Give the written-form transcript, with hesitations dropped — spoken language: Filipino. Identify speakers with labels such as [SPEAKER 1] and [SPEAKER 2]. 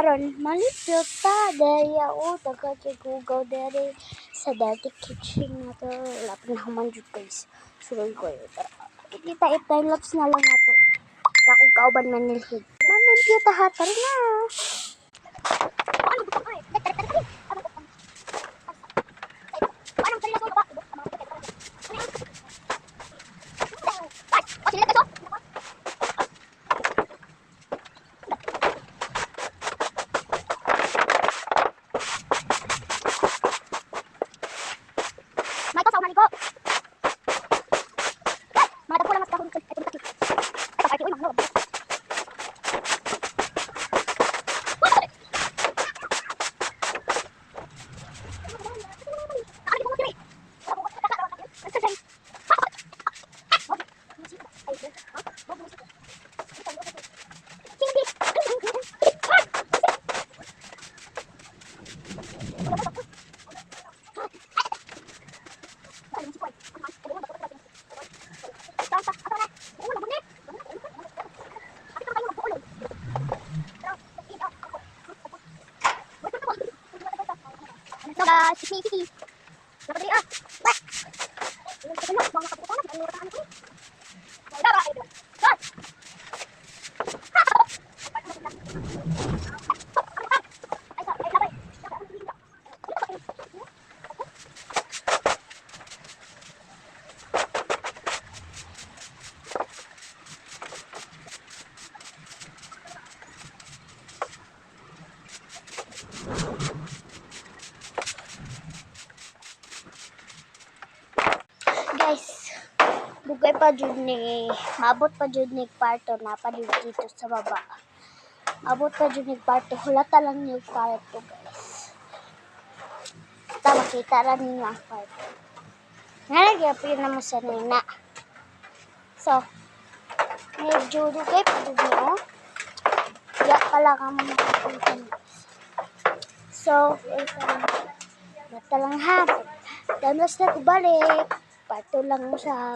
[SPEAKER 1] karon malipyo ta dahil ako taga-tigugaw dahil sa dati kitchen na to. Wala pa na human dyan guys. Suloy ko yun. Kita time lapse na lang na to. Ako kauban manilhig. Malipyo ta ha. Tara na. Siki. Dapat rin ah. Wah. Guys, bugay pa jud ni, maabot pa jud ni kwarto na pa jud dito sa baba. Maabot pa jud ni kwarto, hulata lang ni kwarto guys. Kita makita ra ninyo ang kwarto. Nalagyan pa yun naman sa nina. So, medyo dugay pa jud ni oh. Ya pala ka mo makikita guys. So, ito lang ha. Danos na ko balik. Pato lang sa